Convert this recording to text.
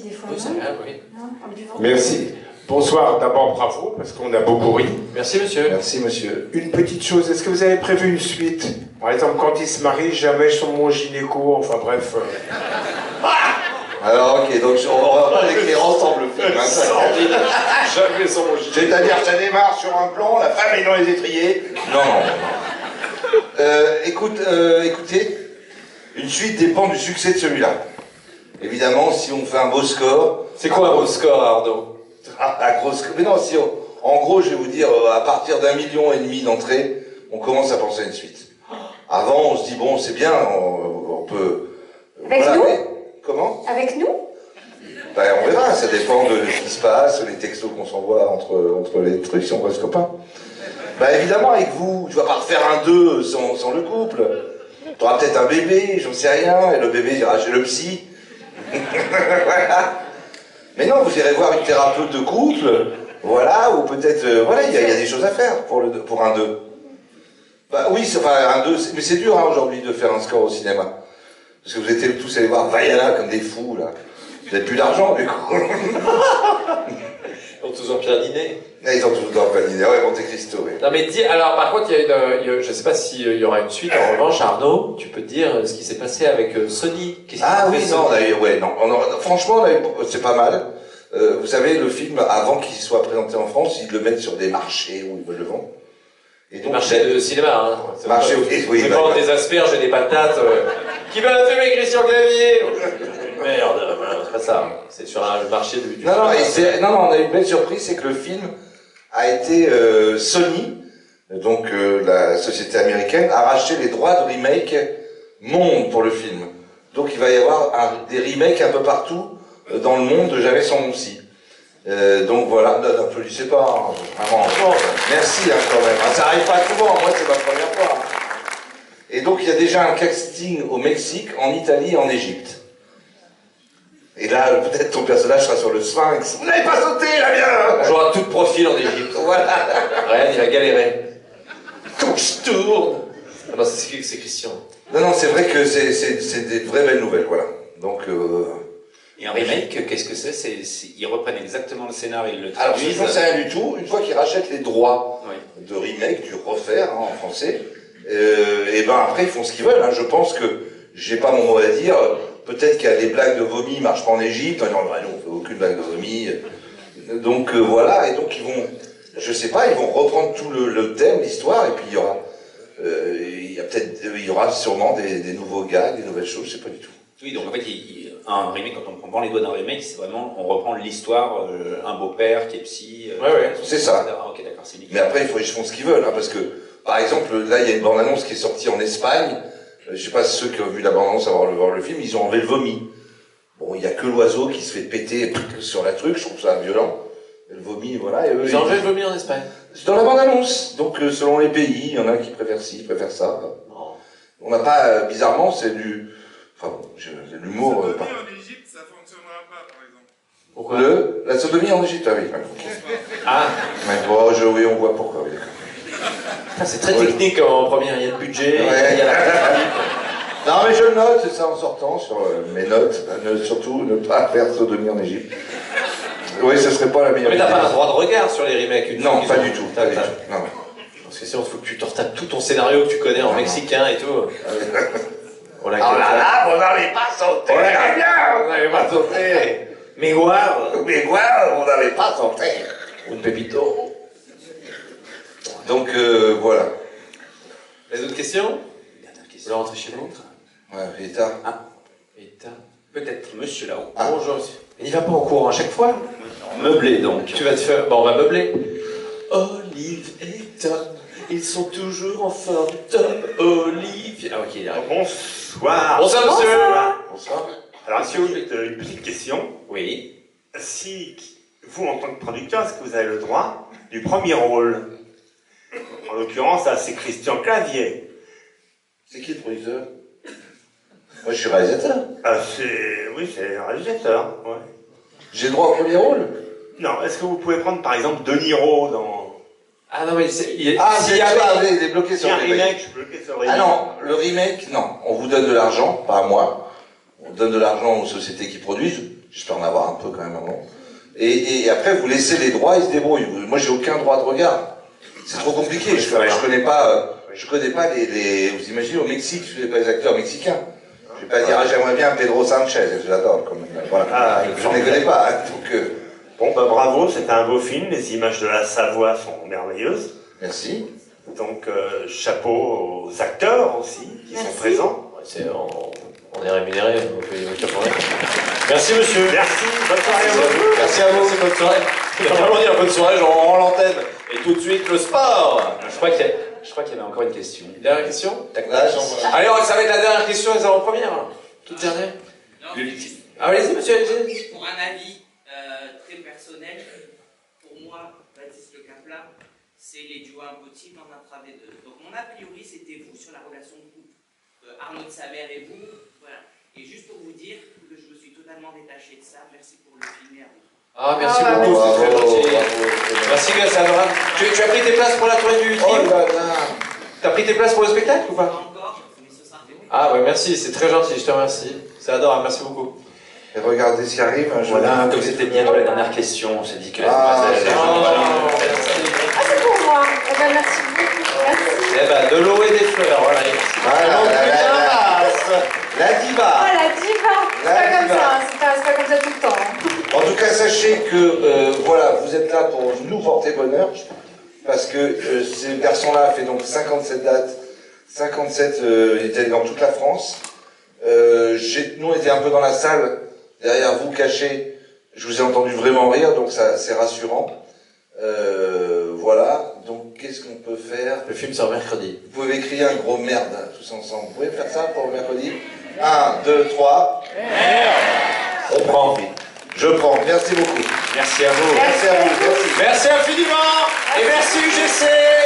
aussi des fois. Oui, c'est vrai, oui. Non, en buvant. Merci. Bonsoir, d'abord bravo, parce qu'on a beaucoup ri. Merci, monsieur. Merci, monsieur. Une petite chose, est-ce que vous avez prévu une suite? Par exemple, quand il se marie, jamais sur mon gynéco, enfin bref. Alors, ok, donc on va pas l'écrire ensemble le film. Hein, Jamais sur mon gynéco. c'est-à-dire, ça démarre sur un plan, la femme est dans les étriers. Non. Écoutez, une suite dépend du succès de celui-là. Évidemment, si on fait un beau score... C'est quoi un beau score, Arnaud? Un gros score. Mais non, si en gros, je vais vous dire, à partir d'1,5 million d'entrées, on commence à penser à une suite. Avant, on se dit, bon, c'est bien, on peut... Avec nous Comment? Avec nous? Ben, on verra, ça dépend de ce qui se passe, les textos qu'on s'envoie entre les trucs, si on reste copains. Ben, évidemment, avec vous, tu vas pas refaire un 2 sans le couple. Tu auras peut-être un bébé, j'en sais rien, et le bébé ira chez le psy. Voilà. Mais non, vous irez voir une thérapeute de couple, voilà, ou peut-être, voilà, il y a des choses à faire pour un 2. Bah oui, un 2, mais c'est dur hein, aujourd'hui de faire un score au cinéma. Parce que vous étiez tous allés voir Vaiana comme des fous, là. Vous n'avez plus d'argent, du coup. Ils ont tous en Pierre Ninet. Ils ont tous dans le panier, ouais, Monte Cristo, oui. Non mais dis, alors par contre, je ne sais pas s'il y aura une suite, en revanche, Arnaud, tu peux te dire ce qui s'est passé avec Sony. Ah oui, non, on a eu, ouais, non, franchement, c'est pas mal. Vous savez, le film, avant qu'il soit présenté en France, ils le mettent sur des marchés où ils veulent le vendre. Et donc, marché de cinéma, hein. Marché, oui. Ils vendent des asperges et des patates. Qui va la fumer, Christian Clavier? Merde, c'est pas ça. C'est sur un marché du non, on a eu une belle surprise, c'est que le film a été Sony, donc la société américaine, a racheté les droits de remake monde pour le film. Donc il va y avoir des remakes un peu partout dans le monde de Jamais sans mon si. Donc voilà, n'applaudissez pas, hein, vraiment. Merci hein, quand même. Ça arrive pas souvent, moi c'est ma première fois. Hein. Et donc il y a déjà un casting au Mexique, en Italie et en Égypte. Et là, peut-être ton personnage sera sur le Sphinx. Vous n'avez pas sauté, là, bien! On jouera tout de profil en Égypte. Voilà. Rien, il va galérer. Quand je tourne. Ah non, c'est Christian. Non, c'est vrai que c'est des vraies belles nouvelles, voilà. Donc, Et un remake, qu'est-ce que c'est? Ils reprennent exactement le scénario, ils le alors, traduisent. je ne sais rien du tout. Une fois qu'ils rachètent les droits Oui. de remake, du refaire, hein, en français, et ben après, ils font ce qu'ils veulent. Hein. Je pense que j'ai pas mon mot à dire. Peut-être qu'il y a des blagues de vomi qui marchent pas en Égypte. Non, on fait aucune blague de vomi. Donc voilà, et donc ils vont, je sais pas, ils vont reprendre tout le thème, l'histoire, et puis il y aura sûrement des nouveaux gags, des nouvelles choses, je sais pas du tout. Oui, donc en fait, un remake, quand on prend les doigts d'un remake, c'est vraiment, on reprend l'histoire, un beau-père qui est psy. Ouais, c'est ça. Ok, d'accord, c'est nickel. Mais après, ils font ce qu'ils veulent, hein, parce que, par exemple, là, il y a une bande-annonce qui est sortie en Espagne. Je sais pas si ceux qui ont vu la bande-annonce avant de voir le film, ils ont enlevé le vomi. Bon, il y a que l'oiseau qui se fait péter sur la truc, je trouve ça violent. Et le vomi, voilà. Et eux, Ils ont enlevé le vomi en Espagne. c'est dans la bande-annonce. Donc, selon les pays, il y en a qui préfèrent ci, préfèrent ça. On n'a pas, bizarrement, c'est du, enfin bon, c'est de l'humour. La sodomie en Égypte, ça fonctionnera pas, par exemple. Pourquoi? La sodomie en Égypte, ah oui. Ah, Mais bon, oui, on voit pourquoi, oui, d'accord. c'est très technique en première, il y a le budget, Ouais. il y a la... Non, mais je le note, c'est ça, en sortant, sur mes notes. Surtout, ne pas faire sodomie en Égypte. Oui, ce serait pas la meilleure Mais t'as idée. pas un droit de regard sur les remakes une Non, fois qu'ils pas ont- du tout. T'as- Pas du t'as- tout. Non. Parce que sinon, il faut que tu te retapes tout ton scénario que tu connais en Non, mexicain et tout. Oh là là, vous n'avez pas sauté! On l'a bien, on n'avait pas sauté. Mais guarda, Mais quoi, vous n'avez pas sauté! un pepito. Donc, voilà. Les autres questions? Vous voulez rentrer chez vous? Ouais, Rita. Et Peut-être, monsieur là-haut. Ah. Bonjour monsieur. Il n'y va pas en cours à chaque fois? Meublé donc. Tu vas te faire... Bon, on va meubler. Olive et Tom, ils sont toujours en forme. Tom, Olive... Ah ok, il arrive. Bonsoir. Bonsoir monsieur. Bonsoir. Alors, si vous une petite question. Oui. Si vous, en tant que producteur, est-ce que vous avez le droit du premier rôle? En l'occurrence, là, c'est Christian Clavier. C'est qui le producteur? Moi, je suis réalisateur. Oui, c'est le réalisateur. Ouais. J'ai le droit au premier rôle? Non, est-ce que vous pouvez prendre par exemple De Niro dans. Ah non mais Ah, s'il c'est y avait... il est bloqué C'est sur un le remake. remake, je suis bloqué sur le Ah remake. non, le remake, non. On vous donne de l'argent, pas à moi. On donne de l'argent aux sociétés qui produisent. J'espère en avoir un peu quand même avant. Et après, vous laissez les droits, ils se débrouillent. Moi, j'ai aucun droit de regard. C'est trop compliqué. Je connais pas les. Vous imaginez au Mexique, je connais pas les acteurs mexicains. Je vais pas dire, ah, j'aimerais bien Pedro Sanchez. Je l'adore quand même. Voilà. Je ne les connais pas. Hein, donc, Bon, bah bravo, c'était un beau film. Les images de la Savoie sont merveilleuses. merci. Donc, chapeau aux acteurs aussi qui sont présents. On est rémunéré, on fait des chapeaux. Merci monsieur. Merci, bonne soirée à vous. Merci à vous, c'est bonne soirée. Il va vraiment dire bonne soirée, genre on rend l'antenne. Et tout de suite le sport. Je crois qu'il y avait encore une question. Dernière question. Là, j'en vois. Allez, ça va être la dernière question, les avant-premières. Toute dernière. Non, Allez-y monsieur, allez-y. pour un avis très personnel, pour moi, Baptiste Le Caplin, c'est les duos impossibles en intravé 2. Donc mon a priori, c'était vous sur la relation de couple. Arnaud de Samer et vous, voilà. Et juste pour vous dire que je me suis totalement détaché de ça. Merci pour le film. Ah, merci beaucoup, c'est très gentil. Merci Cassandra. Tu as pris tes places pour la tournée du film? Oh là là. T'as pris tes places pour le spectacle ou pas? Pas encore, mais ce sera fait. Ah ouais, merci, c'est très gentil, je te remercie. C'est adorable, merci beaucoup. Et regardez ce qui arrive. Voilà, comme c'était bientôt la dernière question, on s'est dit que la demoiselle... Ah, c'est pour moi. Eh ben, merci beaucoup. Merci. Eh ben, de l'eau et des fleurs, voilà. La diva. Oh, la diva. C'est La pas comme diva. ça, hein. C'est pas comme ça tout le temps. Hein. En tout cas, sachez que voilà, vous êtes là pour nous porter bonheur, parce que ce garçon-là a fait donc 57 dates, 57, il était dans toute la France. Nous, on était un peu dans la salle, derrière vous, cachés. Je vous ai entendu vraiment rire, donc ça, c'est rassurant. Voilà, donc qu'est-ce qu'on peut faire? Le film sort mercredi. Vous pouvez crier un gros merde tous ensemble. Vous pouvez faire ça pour le mercredi? 1, 2, 3. Merde. On prend. Je prends. Merci beaucoup. Merci à vous. Merci à vous. Merci. Merci infiniment et merci UGC.